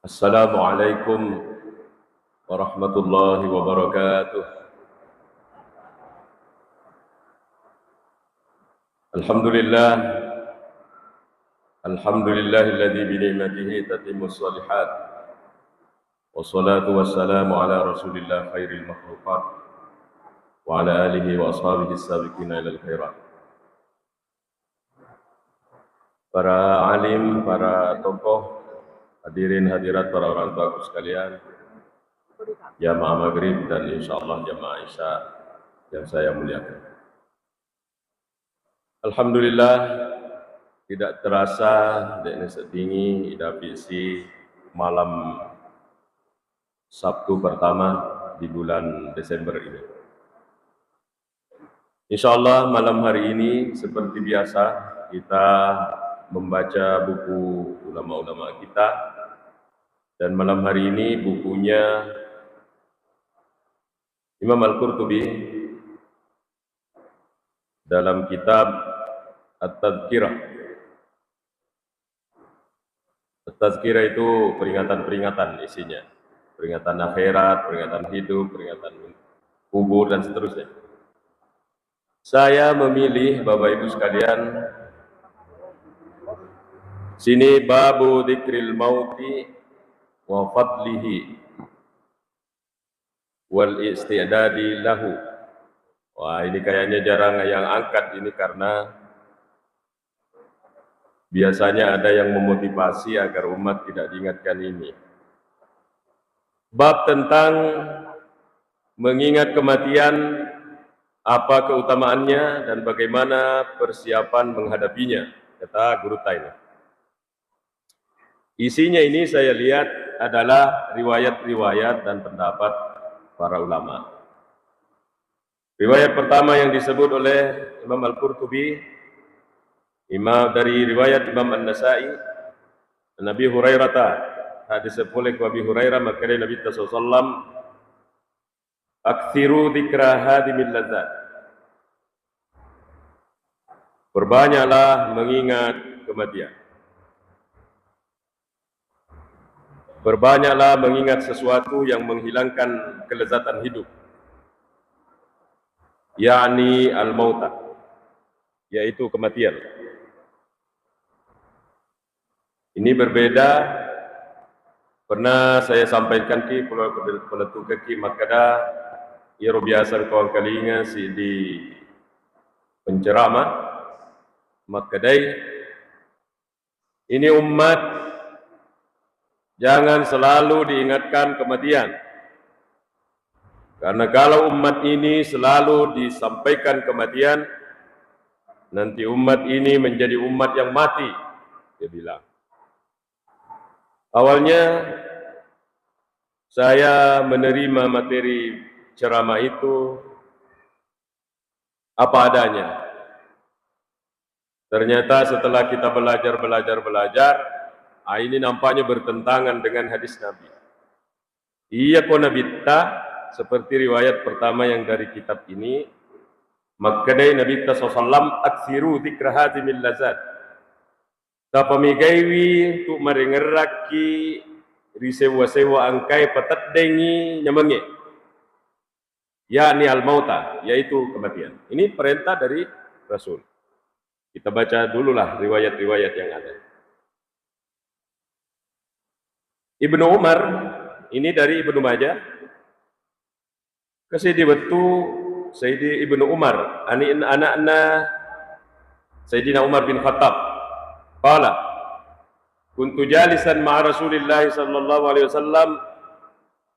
Assalamualaikum warahmatullahi wabarakatuh. Alhamdulillah, alhamdulillahilladzi bi ni'matihi tatimmus shalihat. Wassalatu wassalamu ala Rasulillah khairil makhluqat wa ala alihi wa ashabihi as-sabiqina ilal khairat. Para alim, para tokoh, hadirin hadirat, para orang tuaku sekalian, jamaah maghrib dan insyaallah jamaah isya yang saya muliakan. Alhamdulillah, tidak terasa dekne setinggi ida visi malam Sabtu pertama di bulan Desember ini. Insyaallah malam hari ini seperti biasa kita membaca buku ulama-ulama kita, dan malam hari ini bukunya Imam Al-Qurtubi dalam kitab At-Tadhkirah. At-Tadhkirah itu peringatan-peringatan isinya. Peringatan akhirat, peringatan hidup, peringatan kubur, dan seterusnya. Saya memilih, Bapak Ibu sekalian, sini babu dzikril mauti wa fadlihi wal isti'dadi lahu. Wah, ini kayaknya jarang yang angkat ini karena biasanya ada yang memotivasi agar umat tidak diingatkan ini. Bab tentang mengingat kematian, apa keutamaannya dan bagaimana persiapan menghadapinya, kata Guru Taina. Isinya ini saya lihat adalah riwayat-riwayat dan pendapat para ulama. Riwayat pertama yang disebut oleh Imam Al-Qurtubi, dari riwayat Imam An-Nasai, Nabi Hurairah, hadis oleh Abi Hurairah, maka Nabi SAW, aktsiru dzikra hadimil ladzat, berbanyaklah mengingat kematian. Berbanyaklah mengingat sesuatu yang menghilangkan kelezatan hidup, yakni al-mauta, yaitu kematian. Ini berbeda, pernah saya sampaikan ki peletu kaki makada iro biasa kawan kalinga si di penceramah makadai ini umat jangan selalu diingatkan kematian. Karena kalau umat ini selalu disampaikan kematian, nanti umat ini menjadi umat yang mati, dia bilang. Awalnya saya menerima materi ceramah itu apa adanya. Ternyata setelah kita belajar, ini nampaknya bertentangan dengan hadis Nabi. Iya kona bitta, seperti riwayat pertama yang dari kitab ini, makadai Nabi SAW aksiru dzikra hadimil lazat. Tapamigaiwi untuk merengeraki risewa-sewa angkai petat dengi nyamangi, yakni al-mauta, yaitu kematian. Ini perintah dari Rasul. Kita baca dululah riwayat-riwayat yang ada. Ibnu Umar, ini dari Ibnu Majah. Kasih betu Sayyidi Ibnu Umar, anak-anak Sayyidina Umar bin Khattab. Qala kuntu jalisan ma'a Rasulillah sallallahu alaihi wasallam,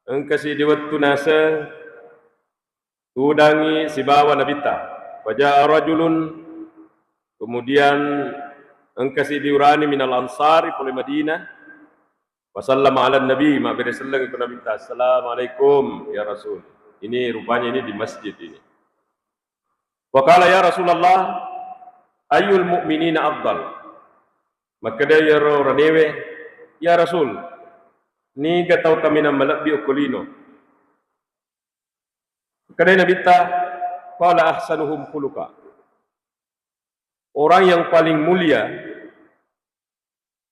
engkasi diwattu nasa tudangi sibawa nabita faja'a rajulun, kemudian engkasi diurani minal ansari oleh Madinah, wa sallama ala nabi, ma beri sallang itu nabita, assalamualaikum ya Rasul. Ini rupanya ini di masjid ini. Wa qala ya Rasulullah ayyul mu'minina afdal, maka dia ranewe, ya Rasul, ni gatau kami na malakbi ukulino. Maka dia nabita, qala ahsanuhum khuluqa, orang yang paling mulia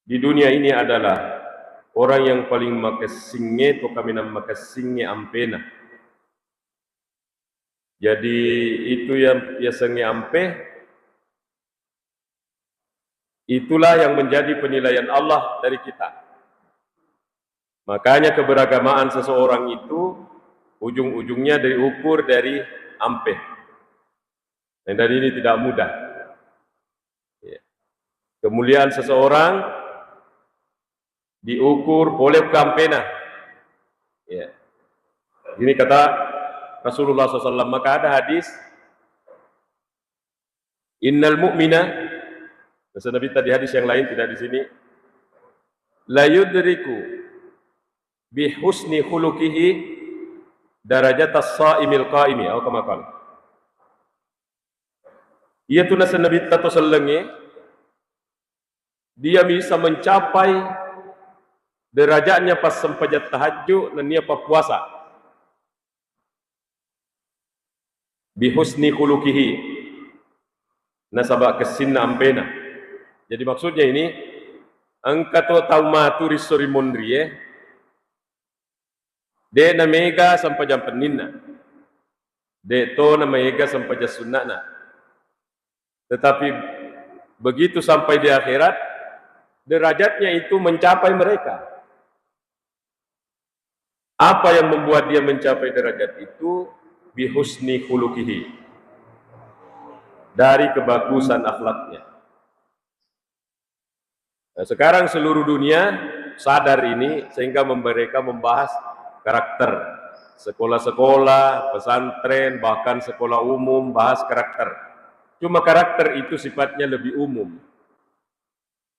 di dunia ini adalah orang yang paling makasingnya to kami nam makasingnya ampena. Jadi itu yang biasanya ampe, itulah yang menjadi penilaian Allah dari kita. Makanya keberagamaan seseorang itu ujung-ujungnya diukur dari ampe. Dan ini tidak mudah. Kemuliaan seseorang diukur oleh kampena. Ya. Ini kata Rasulullah SAW. Maka ada hadis, innal mu'mina, kata Nabi tadi hadis yang lain tidak di sini, la yudriku bi husni khuluqihi darajat as-sa'imil qa'imi atau kama qala. Ia tu nasa Nabi tato sallangi, dia bisa mencapai derajatnya pas sempajat tahajud dan dia pas puasa. Bihusni khuluqihi, nasabak kesinna ampena. Jadi maksudnya ini, angkato taumaturi sori mondri de na mega sampai jam peninna, de to na mega sampai jam sunnana. Tetapi begitu sampai di akhirat, derajatnya itu mencapai mereka. Apa yang membuat dia mencapai derajat itu? Bihusni khuluqihi, dari kebagusan akhlaknya. Nah, sekarang seluruh dunia sadar ini sehingga mereka membahas karakter. Sekolah-sekolah, pesantren, bahkan sekolah umum bahas karakter. Cuma karakter itu sifatnya lebih umum.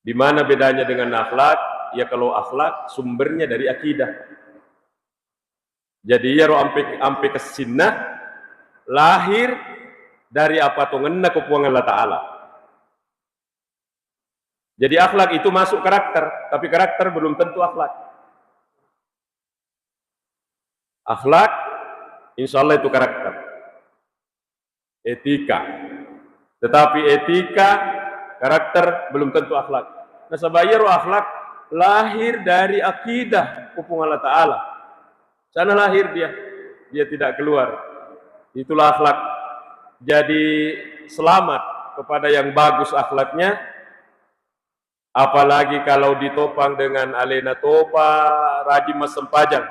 Di mana bedanya dengan akhlak? Ya kalau akhlak sumbernya dari akidah. Jadi ya ampe kesinah lahir dari apa tuh ngena kepuangan Allah Ta'ala. Jadi akhlak itu masuk karakter, tapi karakter belum tentu akhlak. Akhlak insya Allah itu karakter, etika. Tetapi etika, karakter belum tentu akhlak. Nah sabayaru akhlak lahir dari akidah kepuangan Allah Ta'ala. Sana lahir dia tidak keluar. Itulah akhlak. Jadi selamat kepada yang bagus akhlaknya. Apalagi kalau ditopang dengan alena topa rajin masempajang,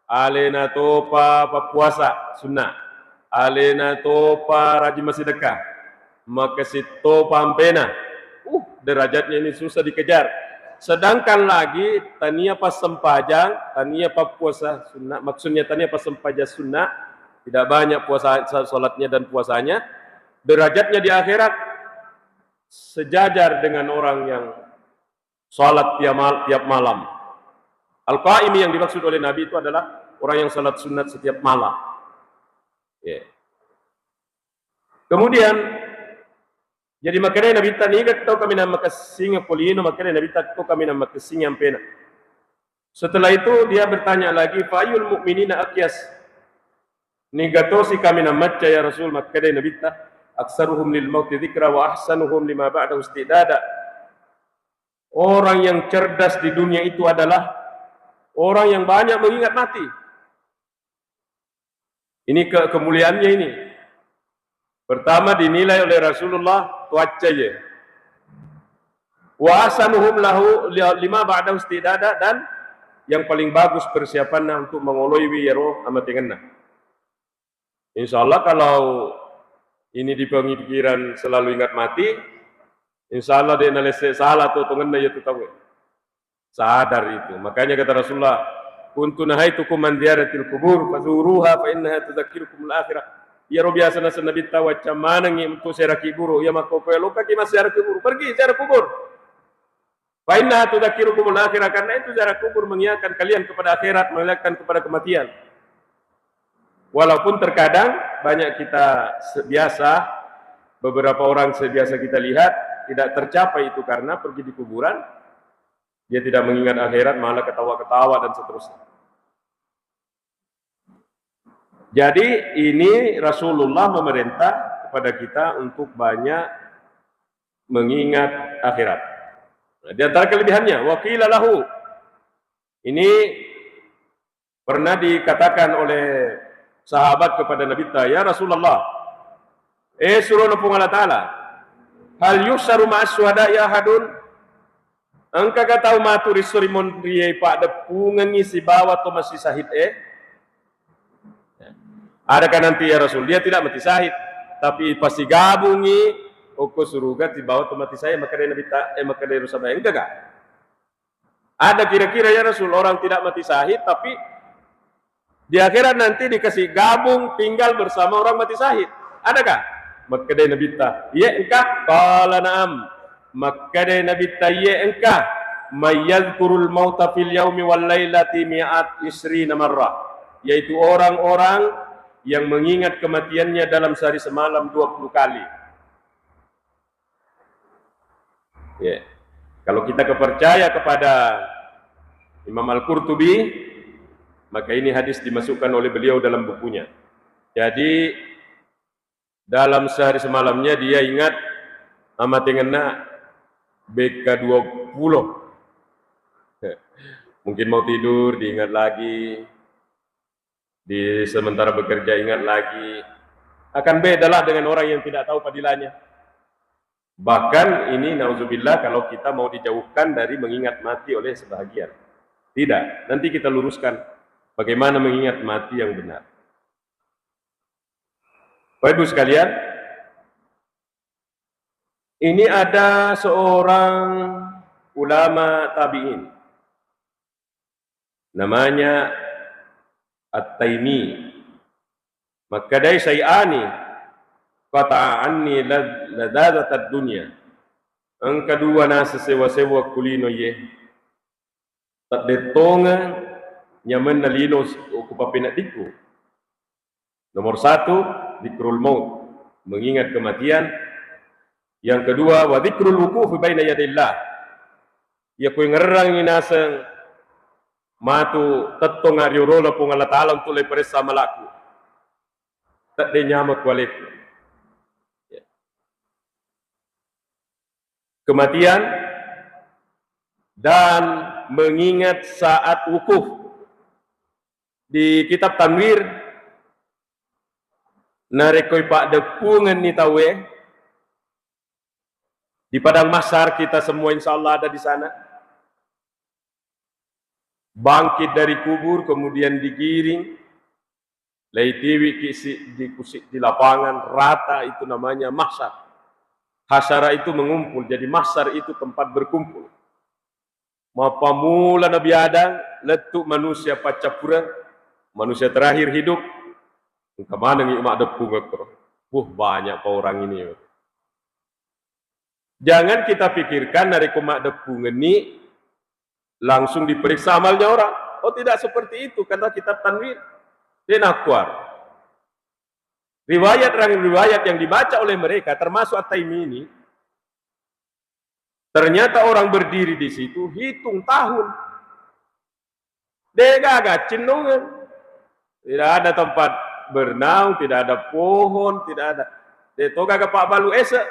alena topa papuasa sunnah, alena topa rajin masedekah, maka si topa ampena. Derajatnya ini susah dikejar. Sedangkan lagi tania pas sempajang, tania pas puasa sunnah, maksudnya tania pas sempajang sunnah, tidak banyak puasa salatnya dan puasanya, derajatnya di akhirat sejajar dengan orang yang salat tiap malam. Al-Qaimi yang dimaksud oleh Nabi itu adalah orang yang salat sunat setiap malam. Kemudian jadi makanya Nabi tani tau kami nama kesinga polino, makanya Nabi tau kami nama kesinga ampena. Setelah itu dia bertanya lagi, fayul mu'minina akyas. Nigatosi kami nama ya Rasul, makanya Nabi ta aksaruhum lil mauti dzikra wa ahsanuhum lima ba'dahu istidada. Orang yang cerdas di dunia itu adalah orang yang banyak mengingat mati. Ini kemuliaannya ini. Pertama dinilai oleh Rasulullah tuacanya. Wa asanuhum lahu lima ba'dahu istidada, dan yang paling bagus persiapannya untuk mengoloi wiyaro amat tengenna. Insyaallah kalau ini di pemikiran selalu ingat mati, insyaallah dia nalese salah atau tengenna ya tu tahu. Sadar itu. Makanya kata Rasulullah, kuntu nahaitukum man ziyaratil kubur fazuruha fa innaha tudzakirukum al-akhirah. Ya roh biasa nasa Nabi tahu macam mana untuk ziarah kubur. Ya maka kau lupa kita ziarah kubur. Pergi ziarah kubur. Fa innaha tudzakirukum al-akhirah, karena itu ziarah kubur mengingatkan kalian kepada akhirat, mengingatkan kepada kematian. Walaupun terkadang banyak kita biasa, beberapa orang sebiasa kita lihat tidak tercapai itu karena pergi di kuburan, dia tidak mengingat akhirat, malah ketawa-ketawa dan seterusnya. Jadi ini Rasulullah memerintah kepada kita untuk banyak mengingat akhirat. Nah, di antara kelebihannya, waqila lahu, Ini pernah dikatakan oleh sahabat kepada Nabi ya Rasulullah, suruh nepung Allah Ta'ala, hal yusaru ma'as suhada ya hadun, engkau kata maturi surimon riyai pak depungan ngisi bawa atau masih sahid adakah nanti ya Rasul, dia tidak mati sahid tapi pasti gabungi ukur suruga di bawah atau mati sahid, maka dia Nabi maka dia Rasul enggak ada kira-kira ya Rasul orang tidak mati sahid tapi di akhirat nanti dikasih gabung tinggal bersama orang mati sahid, adakah? Maka dia Nabi ya engkah? Qala na'am. Maka dia Nabi ya engkah? Mayyadhkurul mauta fil yaumi wal lailati mi'at isrina marrah, yaitu orang-orang yang mengingat kematiannya dalam sehari semalam 20 kali. Ya. Kalau kita percaya kepada Imam Al-Qurtubi, maka ini hadis dimasukkan oleh beliau dalam bukunya. Jadi dalam sehari semalamnya dia ingat amat ingena BK20. Mungkin mau tidur diingat lagi, di sementara bekerja ingat lagi. Akan bedalah dengan orang yang tidak tahu padilannya. Bahkan ini nauzubillah kalau kita mau dijauhkan dari mengingat mati oleh sebahagian. Tidak, nanti kita luruskan bagaimana mengingat mati yang benar. Bapak Ibu sekalian, ini ada seorang ulama tabi'in, namanya At-Taimi. Maka dari sayani qata'anni ladadat dunia. Ang kedua na sewa-sewa kulino ye. Tak detonga nyaman nalino ukupapinatiku. Nomor 1 dzikrul maut, mengingat kematian. Yang kedua, wa dzikrul wuquf baina yadillah, ya ko ngarang inasang matu tattong ariorola pong Allah Ta'ala untuk lepres sama laku tak de nyama kualek. Kematian dan mengingat saat wukuf. Di kitab Tanwir narekoi pak depungan ni tawe di padang mahsyar, kita semua insya Allah ada di sana, bangkit dari kubur kemudian digiring laitiwi kisi di lapangan rata, itu namanya mahsyar. Hasyara itu mengumpul, jadi mahsyar itu tempat berkumpul. Mapa mula Nabi Adam letuk manusia pacapura, manusia terakhir hidup. Kemana nih mak depung banyak orang ini. Jangan kita pikirkan dari komak depung ini langsung diperiksa amalnya orang. Oh tidak seperti itu, kata kitab Tanwir. Dan Akwar. Riwayat yang dibaca oleh mereka, termasuk At-Taimi ini, ternyata orang berdiri di situ hitung tahun. Degaga cendungan. Tidak ada tempat bernaung, tidak ada pohon, tidak ada. Detoga ke Pak Balu esa.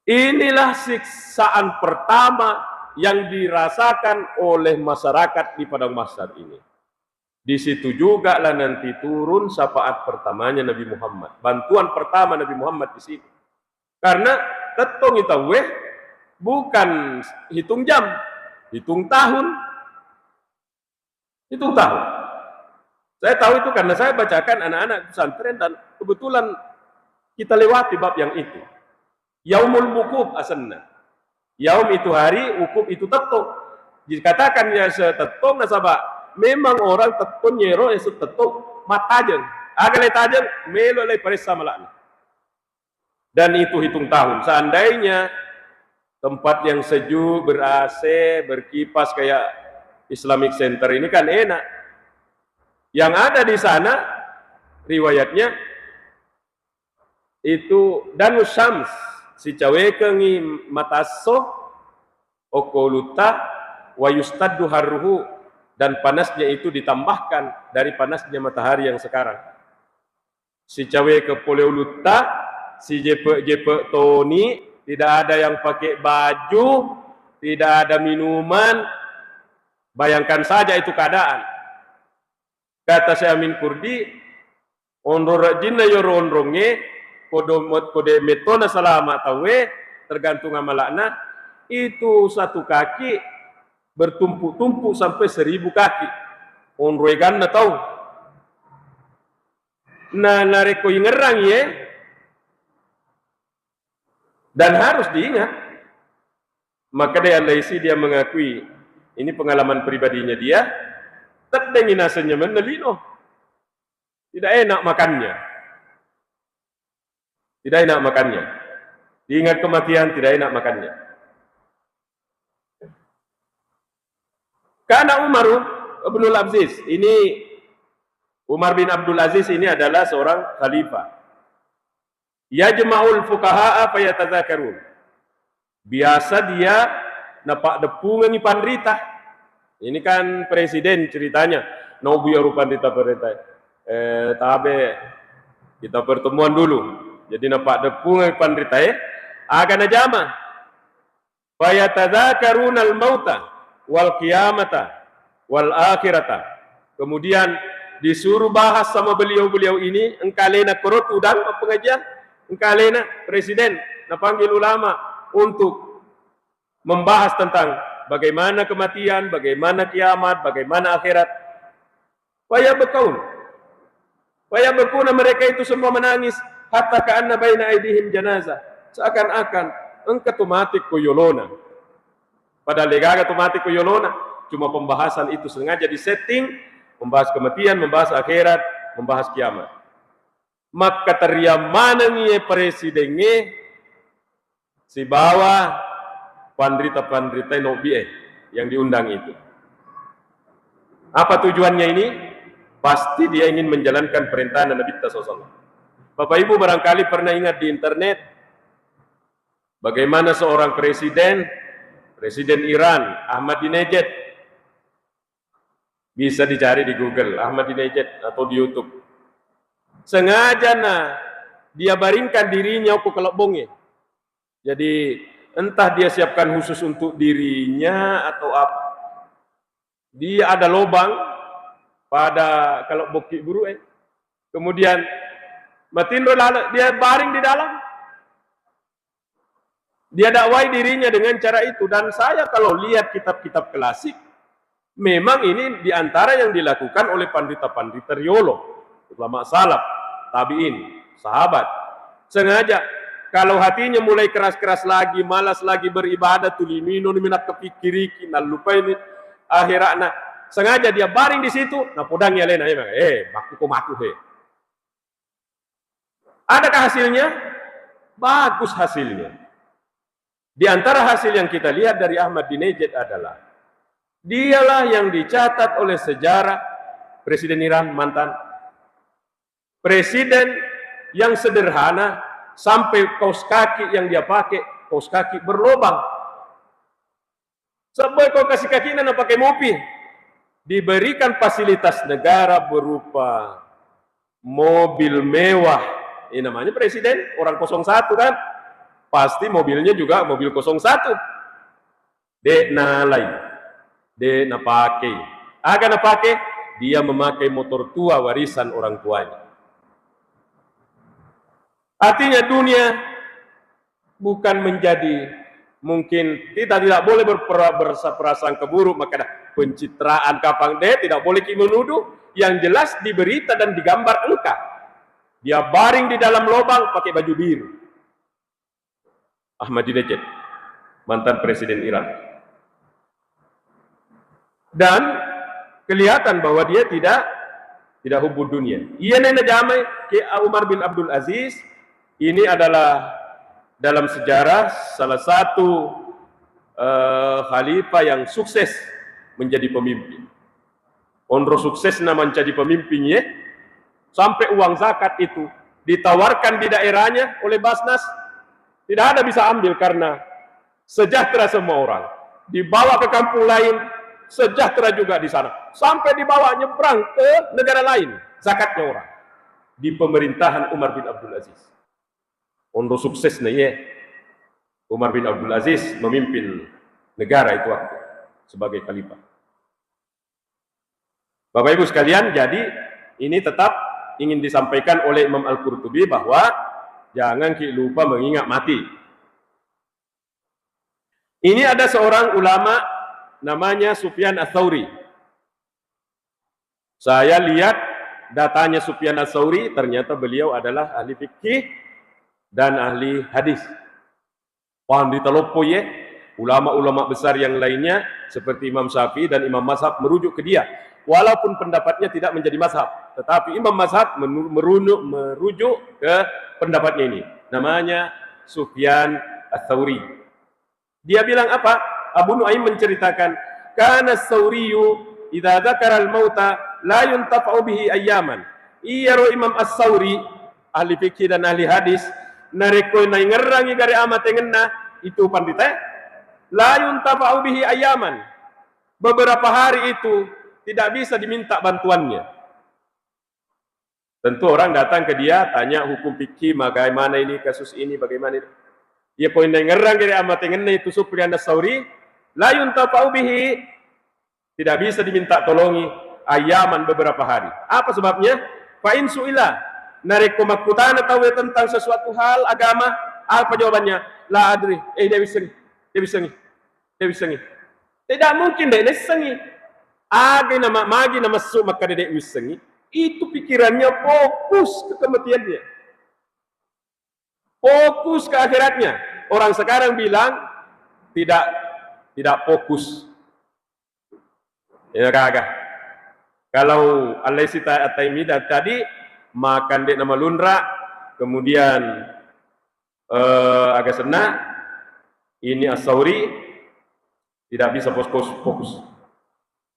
Inilah siksaan pertama yang dirasakan oleh masyarakat di padang mahsyar ini. Di situ juga lah nanti turun syafaat pertamanya Nabi Muhammad. Bantuan pertama Nabi Muhammad di situ. Karena tetong itu bukan hitung jam, hitung tahun. Hitung tahun. Saya tahu itu karena saya bacakan anak-anak pesantren dan kebetulan kita lewati bab yang itu. Yaumul wukuf asanna. Yaum itu hari, wukuf itu tetok. Dikatakan ya setetok nasabah. Memang orang tetok nyero ya setetok matajeng. Agak tajeng melo le parisa malakna. Dan itu hitung tahun. Seandainya tempat yang sejuk, ber-AC, berkipas kayak Islamic Center ini kan enak. Yang ada di sana riwayatnya itu Danus Syams, si cawe kengi mataso okoluta wa yustaddu harruhu, dan panasnya itu ditambahkan dari panasnya matahari yang sekarang. Si cawe ke poleoluta si jepek Tony, tidak ada yang pakai baju, tidak ada minuman. Bayangkan saja itu keadaan. Kata Syekh Amin Kurdi, onro rajinna yoro onronge, kode metona salama tawe, tergantung amalakna, itu satu kaki bertumpuk-tumpuk sampai 1000 kaki. Onro eganna tahu. Nah, nareko ngerang ye, dan harus diingat. Maka dia mengakui, ini pengalaman pribadinya dia, terdengin asanya menelino, tidak enak makannya, tidak enak makannya. Diingat kematian, tidak enak makannya. Karena Umar bin Aziz, ini Umar bin Abdul Aziz ini adalah seorang khalifah. Yajma'ul fuqaha'a fayatadzakarun. Biasa dia napak depungan pandrita. Ini kan presiden ceritanya. Nobu ya pandrita perintah. Tabe kita pertemuan dulu. Jadi napak depungan pandrita agak najama. Fayatadzakarun al-mauta wal qiyamata wal akhirata. Kemudian disuruh bahas sama beliau-beliau ini, engkalena korot udang pengajian, engkalena presiden napanggil ulama untuk membahas tentang bagaimana kematian, bagaimana kiamat, bagaimana akhirat. Waya bekuna mereka itu semua menangis, hatta ka'anna baina aidihim janazah, seakan-akan engkau mati koyolona. Padahal legaga tu mati koyolona, cuma pembahasan itu sengaja disetting, membahas kematian, membahas akhirat, membahas kiamat. Maka teriamanannya presidennya si bawah pandrita-pandrita nobie yang diundang itu. Apa tujuannya ini? Pasti dia ingin menjalankan perintah Nabi SAW. Bapak Ibu barangkali pernah ingat di internet bagaimana seorang presiden Iran, Ahmadinejad, bisa dicari di Google, Ahmadinejad atau di YouTube. Sengaja dia baringkan dirinya ke kelobongnya. Jadi entah dia siapkan khusus untuk dirinya atau apa. Dia ada lubang pada kalau boki buru kemudian matindo dia baring di dalam. Dia dakwai dirinya dengan cara itu. Dan saya kalau lihat kitab-kitab klasik, memang ini diantara yang dilakukan oleh pandita-pandita riolo, ulama salaf, tabi'in, sahabat. Sengaja, kalau hatinya mulai keras-keras lagi, malas lagi beribadah, tulimino minak kepikiriki, nah lupa ini akhiratna. Sengaja dia baring di situ, nah podangnya lena, baku komatu he. Adakah hasilnya? Bagus hasilnya. Di antara hasil yang kita lihat dari Ahmadinejad adalah dialah yang dicatat oleh sejarah Presiden Iran mantan. Presiden yang sederhana sampai kaos kaki yang dia pakai, kaos kaki berlubang. Sebab kau kasih kaki nana pakai mopi. Diberikan fasilitas negara berupa mobil mewah. Ini namanya presiden, orang 01 kan. Pasti mobilnya juga mobil 01. Dek na lain. Dek na pakai. Agak na pakai, dia memakai motor tua warisan orang tuanya. Artinya dunia bukan menjadi, mungkin kita tidak boleh berprasangka buruk, maka pencitraan kapang tidak boleh kita menuduh. Yang jelas diberita dan digambar engkau. Dia baring di dalam lubang pakai baju biru. Ahmadinejad, mantan presiden Iran. Dan kelihatan bahwa dia tidak hubud dunia. Ia nena jamai ke Umar bin Abdul Aziz. Ini adalah dalam sejarah salah satu khalifah yang sukses menjadi pemimpin. Onro sukses menjadi pemimpinnya sampai uang zakat itu ditawarkan di daerahnya oleh Basnas. Tidak ada bisa ambil karena sejahtera semua orang. Dibawa ke kampung lain, sejahtera juga di sana. Sampai dibawa nyebrang ke negara lain, zakatnya orang. Di pemerintahan Umar bin Abdul Aziz. ondo sukses nih ya. Umar bin Abdul Aziz memimpin negara itu waktu sebagai khalifah. Bapak Ibu sekalian, jadi ini tetap ingin disampaikan oleh Imam Al-Qurtubi bahwa jangan lupa mengingat mati. Ini ada seorang ulama namanya Sufyan Ats-Tsauri. Saya lihat datanya Sufyan Ats-Tsauri, ternyata beliau adalah ahli fikih dan ahli hadis. Paham ditalopo ya, ulama-ulama besar yang lainnya seperti Imam Syafi'i dan Imam Mazhab merujuk ke dia. Walaupun pendapatnya tidak menjadi mazhab, tetapi Imam Mazhab merujuk ke pendapatnya ini. Namanya Sufyan Ats-Tsauri. Dia bilang apa? Abu Nu'aim menceritakan, kana Ats-Tsauriyu idza dzakara al-mauta la yuntafa'u bihi ayyaman. Iyaro Imam Ats-Tsauri, ahli fikih dan ahli hadis, nareko na ngerangi gare amat ngena itu pandita la yuntafa'u bihi ayyaman. Beberapa hari itu tidak bisa diminta bantuannya. Tentu orang datang ke dia tanya hukum fikih, bagaimana ini kasus ini, bagaimana ini. Dia poin ngerang gare amat ngena itu Sufyan Ats-Tsauri la yuntafa'u bihi, tidak bisa diminta tolongi ayaman beberapa hari. Apa sebabnya? Fa in su'ila nareko makutana tahu tentang sesuatu hal agama, apa jawabannya? La adri. Dia bisa ngi. Tidak mungkin dia sengi. Agi nama masuk maka dia bisa ngi. Itu pikirannya fokus ke kematiannya. Fokus ke akhiratnya. Orang sekarang bilang tidak fokus. Ya kagak. Kalau Al-Laysita At-Taimi tadi makan dek nama lunra, kemudian agak senang, ini Ats-Tsauri tidak bisa fokus.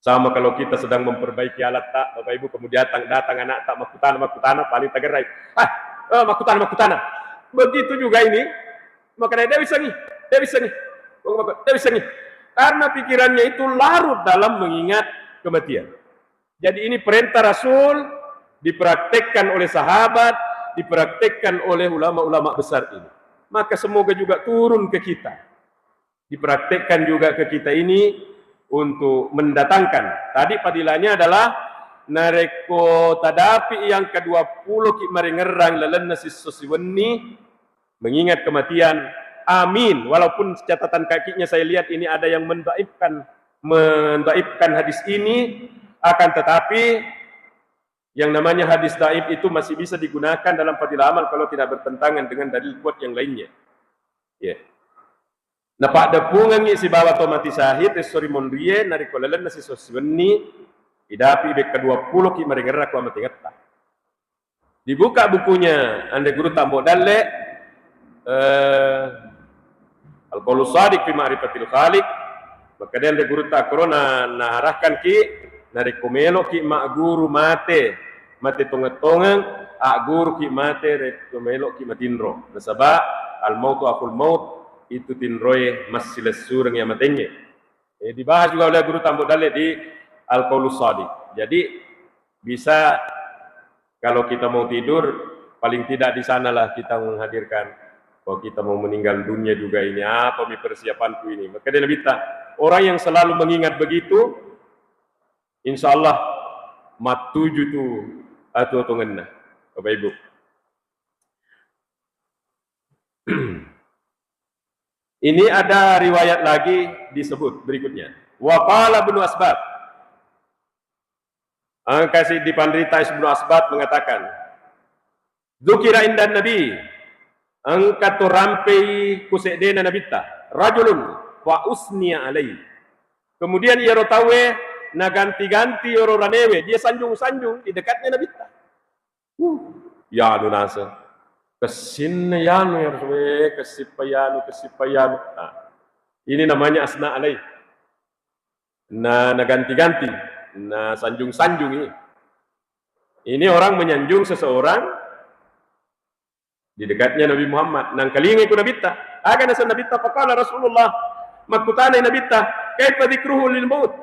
Sama kalau kita sedang memperbaiki alat tak, Bapak Ibu, kemudian datang anak tak makutana paling tagerai. Makutana. Begitu juga ini, makanya dia bisa nih. Karena pikirannya itu larut dalam mengingat kematian. Jadi ini perintah Rasul dipraktekkan oleh sahabat, dipraktekkan oleh ulama-ulama besar ini. Maka semoga juga turun ke kita. Dipraktekkan juga ke kita ini untuk mendatangkan. Tadi padilanya adalah nareko tadapi yang ke-20 ki maringerang lelena sisiweni mengingat kematian. Amin. Walaupun catatan kakinya saya lihat ini ada yang mendaifkan hadis ini, akan tetapi yang namanya hadis daif itu masih bisa digunakan dalam fadilah amal kalau tidak bertentangan dengan dalil kuat yang lainnya. Ya. Nah, Pak Depungan si bawa tomati sahid sorry mondrie nari kolelen nasi sosweni idapi bek ke-20 ki maringerak wa matingetta. Dibuka bukunya ande guru tambo dalle Al-Qaulus Shadiq fi Ma'rifatil Khaliq, maka dia ande guru ta corona narahkan ki nari komelo ki mak guru mate tongetongeng a guru ki mate komelo ki matinro. Nasaba al-mautu akul maut itu tinroy masiles sureng yang matengnya. Dibahas juga oleh guru Tambo Dalle di Al-Qaulus Shadiq. Jadi bisa kalau kita mau tidur paling tidak di sanalah kita menghadirkan bahwa kita mau meninggal dunia juga ini apa persiapanku ini. Maka dia lebih orang yang selalu mengingat begitu, insya Allah matuju tu atau ngena, Bapak Ibu. Ini ada riwayat lagi disebut berikutnya. Wa qala Ibnu Asbat. Kasih di Pandrita Ibnu Asbat mengatakan, dzukira indan Nabi, angkat rampai kusedena nabita, rajulun wa usniya alai. Kemudian ia rotawe na ganti-ganti oro ranewe, dia sanjung-sanjung di dekatnya nabita. Ya lunasa. Kesin yanu ya Rasul, kesipayanu. Nah, ini namanya asna alai. Nah, ganti-ganti, nah sanjung-sanjung ini. Ini orang menyanjung seseorang di dekatnya Nabi Muhammad. Nang kalingi ku nabita, aga nasa nabita faqala Rasulullah makutana nabita, kaifa dzikruhu lil maut.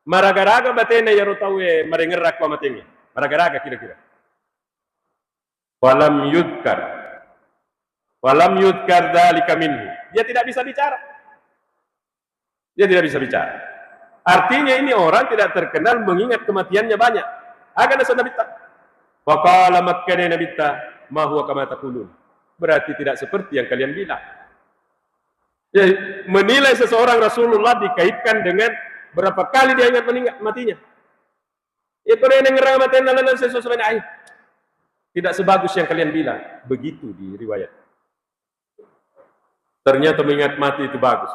Maragaraga batena ya rotawe marengerak pa matengi. Maragaraga kira-kira. Falam yudkar. Walam yudkar dzalika minhu. Dia tidak bisa bicara. Dia tidak bisa bicara. Artinya ini orang tidak terkenal mengingat kematiannya banyak. Akan asal Nabi ta. Faqala makkana Nabi ta ma huwa kama taqulun. Berarti tidak seperti yang kalian bilang. Jadi menilai seseorang Rasulullah dikaitkan dengan berapa kali dia ingat matinya. Itu yang ngerang matinya lalu sesuatu lain. Tidak sebagus yang kalian bilang. Begitu di riwayat. Ternyata mengingat mati itu bagus.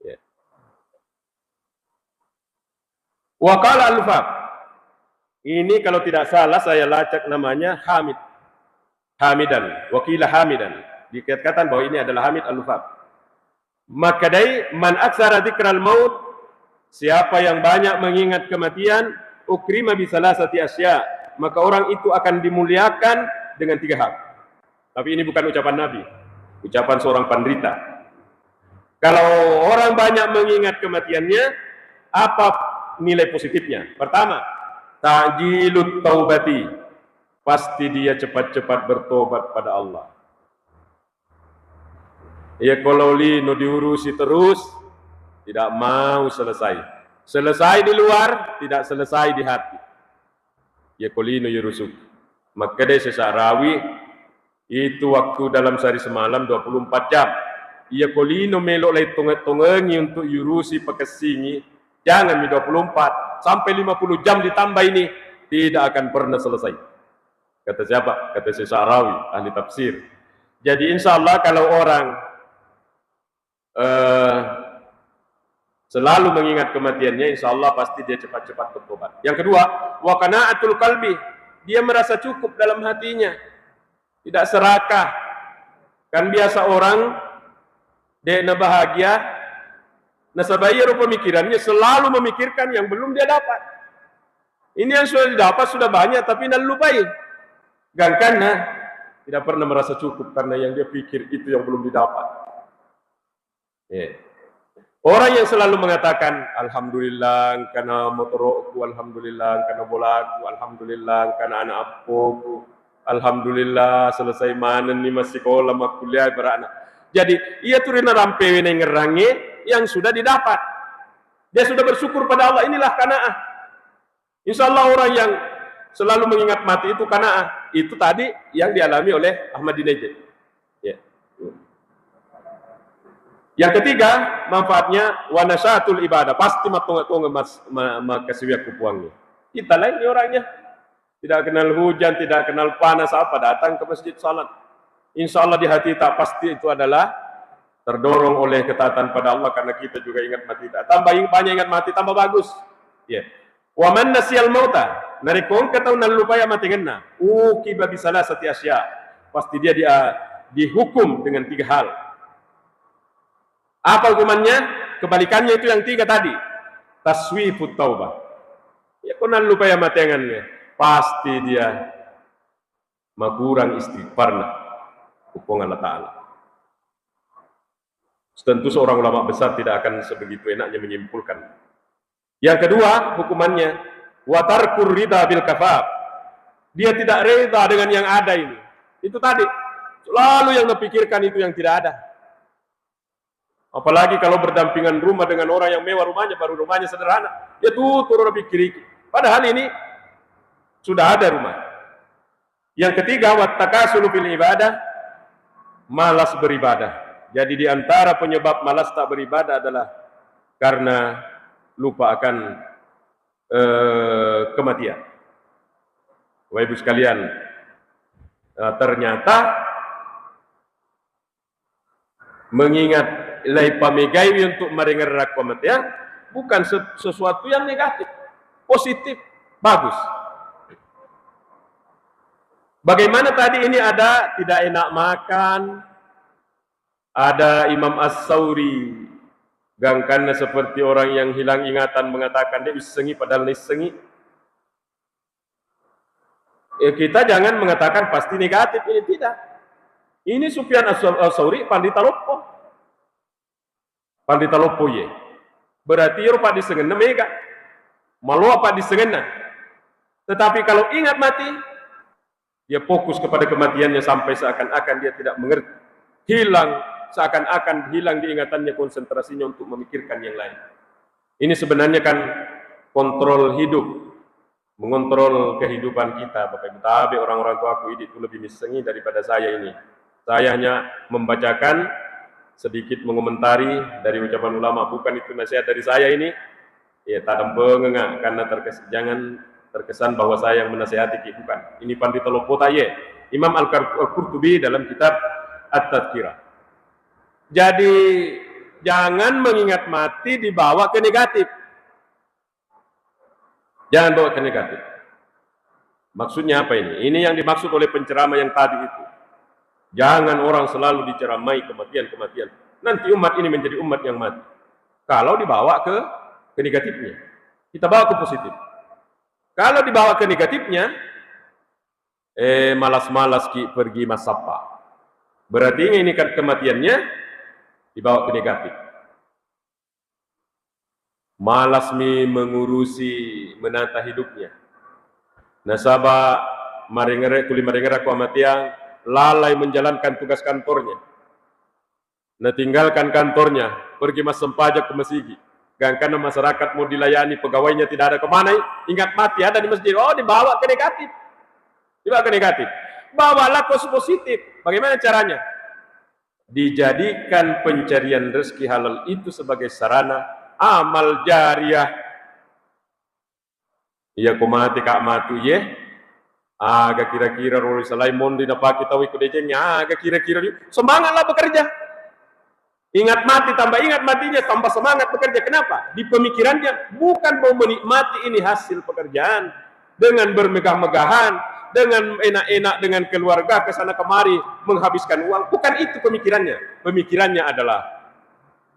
Ya. Waqala al-Lufab. Ini kalau tidak salah saya lacak namanya Hamid. Hamidan. Wakila Hamidan. Dikatakan bahwa ini adalah Hamid al-Lufab. Maka dari man aksara dzikral maut, siapa yang banyak mengingat kematian, ukrima bi salasati asya, maka orang itu akan dimuliakan dengan 3 hal. Tapi ini bukan ucapan Nabi. Ucapan seorang penderita. Kalau orang banyak mengingat kematiannya, apa nilai positifnya? Pertama, ta'jilut taubati. Pasti dia cepat-cepat bertobat pada Allah. Ya kalau lino diurusi terus, tidak mau selesai. Selesai di luar, tidak selesai di hati. Ya kolino yurusuk. Maka dia sesarawi itu waktu dalam sehari semalam 24 jam. Ia kolino melok lay tongengi untuk yurusi pakesingi. Jangan 24 sampai 50 jam ditambah ini tidak akan pernah selesai. Kata siapa? Kata Sesarawi, ahli tafsir. Jadi insya Allah kalau orang selalu mengingat kematiannya, insya Allah pasti dia cepat-cepat bertobat. Yang kedua, wa qana'atul qalbi. Dia merasa cukup dalam hatinya. Tidak serakah. Kan biasa orang dia bahagia, nasabaya pemikirannya selalu memikirkan yang belum dia dapat. Ini yang sudah didapat sudah banyak tapi tidak lupai. Karena tidak pernah merasa cukup karena yang dia pikir itu yang belum didapat. Orang yang selalu mengatakan alhamdulillah karena motorku, alhamdulillah karena bolaku, alhamdulillah karena anak apoku, alhamdulillah selesai manen nih masih sekolah mak kuliah beranak. Jadi ia turina rampe ngerangi yang sudah didapat. Dia sudah bersyukur pada Allah. Inilah qanaah. Insya Allah orang yang selalu mengingat mati itu qanaah. Itu tadi yang dialami oleh Ahmadinejad. Ya. Yang ketiga manfaatnya wanasatul ibadah. Pasti matunga makasiwiak kupuangnya. Kita lain orangnya. Tidak kenal hujan, tidak kenal panas apa datang ke masjid salat. Insya Allah di hati tak pasti itu adalah terdorong oleh ketaatan pada Allah karena kita juga ingat mati. Tambah banyak ingat mati tambah bagus. Ya. Wa man nasyal mauta narikon katau nalupaya mati ngena. Uqiba bi salasati asya. Pasti dia dihukum dengan 3 hal. Apa hukumannya? Kebalikannya itu yang 3 tadi. Taswifut taubah. Ya kau nalupaya mati ngennya. Pasti dia makurang istighfarna. Hukum Allah Ta'ala. Tentu seorang ulama besar tidak akan sebegitu enaknya menyimpulkan. Yang kedua, hukumannya watarkur ridha bil kafaf. Dia tidak reda dengan yang ada ini. Itu tadi. Selalu yang dipikirkan itu yang tidak ada. Apalagi kalau berdampingan rumah dengan orang yang mewah rumahnya, baru rumahnya sederhana. Ya tutur orang pikir. Padahal ini sudah ada rumah. Yang ketiga, wattakasulu fil ibadah. Malas beribadah. Jadi di antara penyebab malas tak beribadah adalah karena lupa akan kematian. Bapak Ibu sekalian, ternyata mengingat lai pamegaiwi untuk merengerak kematian bukan sesuatu yang negatif, positif, bagus. Bagaimana tadi ini ada tidak enak makan, ada Imam As-Sauri, gangkannya seperti orang yang hilang ingatan mengatakan dia bisa sengi padahal dia sengi. Kita jangan mengatakan pasti negatif, ini tidak. Ini Sufyan As-Sauri pandita lopo. Pandita lopo ye. Berarti ya pak disengena mega. Malu apa disengena. Tetapi kalau ingat mati, Dia fokus kepada kematiannya sampai seakan-akan dia tidak mengerti. Hilang, seakan-akan hilang diingatannya, konsentrasinya untuk memikirkan yang lain. Ini sebenarnya kan kontrol hidup, mengontrol kehidupan kita. Bapak Ibu, tapi orang-orang tua aku itu lebih misengi daripada saya ini. Saya hanya membacakan, sedikit mengomentari dari ucapan ulama, bukan itu nasihat dari saya ini. Ya, tak pengengak, karena jangan terkesan bahwa saya yang menasihati, bukan. Ini Pandita Lopotaye, Imam Al-Qurtubi dalam kitab At-Tadhkirah. Jadi jangan mengingat mati dibawa ke negatif. Jangan bawa ke negatif. Maksudnya apa ini? Ini yang dimaksud oleh penceramah yang tadi itu. Jangan orang selalu diceramai kematian-kematian. Nanti umat ini menjadi umat yang mati. Kalau dibawa ke negatifnya, kita bawa ke positif. Kalau dibawa ke negatifnya, malas-malas pergi masapa. Berarti ini kan kematiannya dibawa ke negatif. Malas mengurusi, menata hidupnya. Nasabah maringere tuli maringera ku amatiang lalai menjalankan tugas kantornya. Nah, tinggalkan kantornya, pergi masem pajak ke Mesigi. Karena masyarakat mau dilayani, pegawainya tidak ada kemana, ingat mati ada di masjid. Oh, dibawa ke negatif. Dibawa ke negatif. Bawalah ke positif. Bagaimana caranya? Dijadikan pencarian rezeki halal itu sebagai sarana amal jariah. Iya ko mati kak matu ye. Agak kira-kira roli salai mondi dapat kita wiku dejengnya. Agak kira-kira semangatlah bekerja. Ingat mati, tambah ingat matinya, tambah semangat bekerja. Kenapa? Di pemikirannya bukan mau menikmati ini hasil pekerjaan dengan bermegah-megahan, dengan enak-enak dengan keluarga kesana kemari menghabiskan uang. Bukan itu pemikirannya. Pemikirannya adalah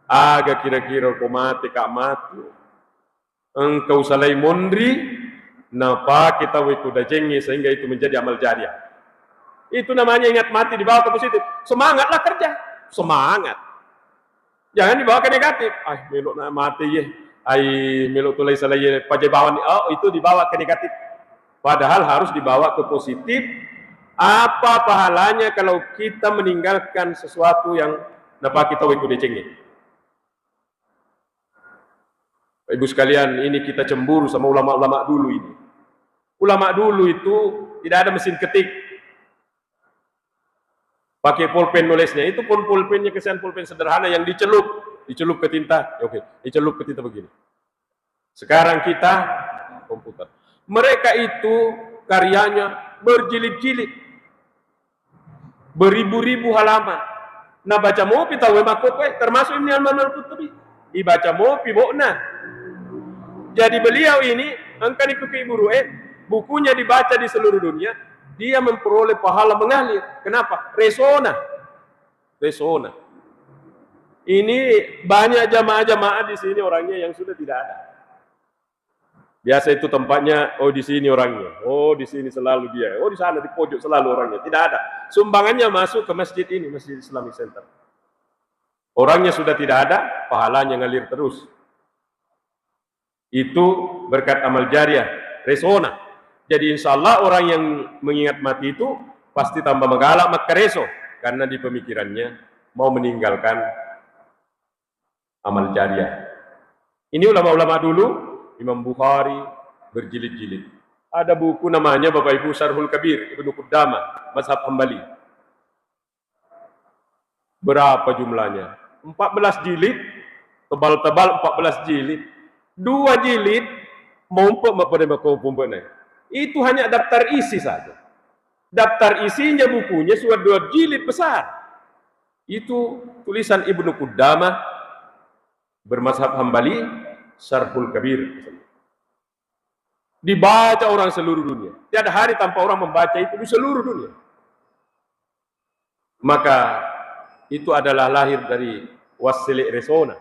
agak kira-kira kau mati kak mati, engkau salai mondri, napa kita wiku dajengi, sehingga itu menjadi amal jariah. Itu namanya ingat mati dibawa ke positif. Semangatlah kerja, semangat. Jangan dibawa ke negatif. Melok na mati ye. Melok tulai salai pajebawan. Oh, itu dibawa ke negatif. Padahal harus dibawa ke positif. Apa pahalanya kalau kita meninggalkan sesuatu yang dapat kita wiku decengi? Ibu sekalian, ini kita cemburu sama ulama-ulama dulu ini. Ulama dulu itu tidak ada mesin ketik. Pakai pulpen nulisnya, itu pun pulpennya kesian pulpen sederhana yang dicelup ke tinta. Oke, dicelup ke tinta begini. Sekarang kita komputer. Mereka itu karyanya berjilid-jilid, beribu-ribu halaman. Nah baca mopi tahu makut termasuk ini Al-Qurtubi. Dibaca mopi bokna. Jadi beliau ini angka dikuki buru bukunya dibaca di seluruh dunia. Dia memperoleh pahala mengalir. Kenapa? Resona. Ini banyak jamaah-jamaah di sini orangnya yang sudah tidak ada. Biasa itu tempatnya, oh di sini orangnya, oh di sini selalu dia, oh di sana di pojok selalu orangnya. Tidak ada. Sumbangannya masuk ke masjid ini, Masjid Islamic Center. Orangnya sudah tidak ada, pahalanya ngalir terus. Itu berkat amal jariah, resona. Jadi insya Allah orang yang mengingat mati itu pasti tambah megalak makareso, karena di pemikirannya mau meninggalkan amal jariah. Ini ulama-ulama dulu, Imam Bukhari berjilid-jilid. Ada buku namanya Bapak Ibu Syarhul Kabir Ibnu Qudamah Mazhab Hambali. Berapa jumlahnya? 14 jilid, tebal-tebal 14 jilid. 2 jilid mumpuk pada makompumpuknya. Itu hanya daftar isi saja. Daftar isinya bukunya sudah 2 jilid besar. Itu tulisan Ibnu Qudamah bermazhab Hambali, Syarhul Kabir. Dibaca orang seluruh dunia. Tiada hari tanpa orang membaca itu di seluruh dunia. Maka itu adalah lahir dari wasili resona.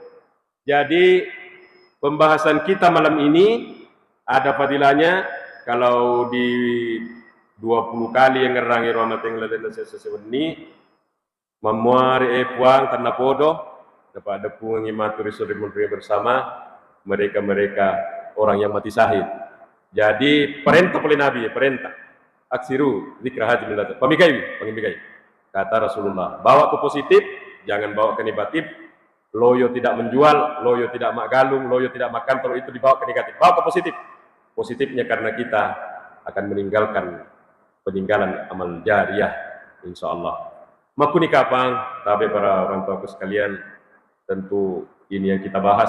Jadi pembahasan kita malam ini ada fadilahnya. Kalau di 20 kali yang ngerangi rahmat yang ladana seseweni memuari puang tanah podo dapat ada puang imaturi suri bersama mereka orang yang mati syahid. Jadi perintah oleh Nabi, perintah aksiru zikra hadhihi millat. Pemikai. Kata Rasulullah, bawa ke positif, jangan bawa ke negatif. Loyo tidak menjual, loyo tidak mak galung, loyo tidak makan, kalau itu dibawa ke negatif. Bawa ke positif. Positifnya karena kita akan meninggalkan peninggalan amal jariah, insyaallah. Makuni kapang, tapi para orang tua sekalian, tentu ini yang kita bahas.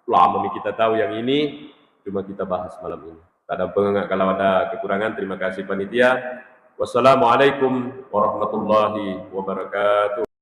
Lama nih kita tahu yang ini, cuma kita bahas malam ini. Kalau ada kekurangan, terima kasih panitia. Wassalamualaikum warahmatullahi wabarakatuh.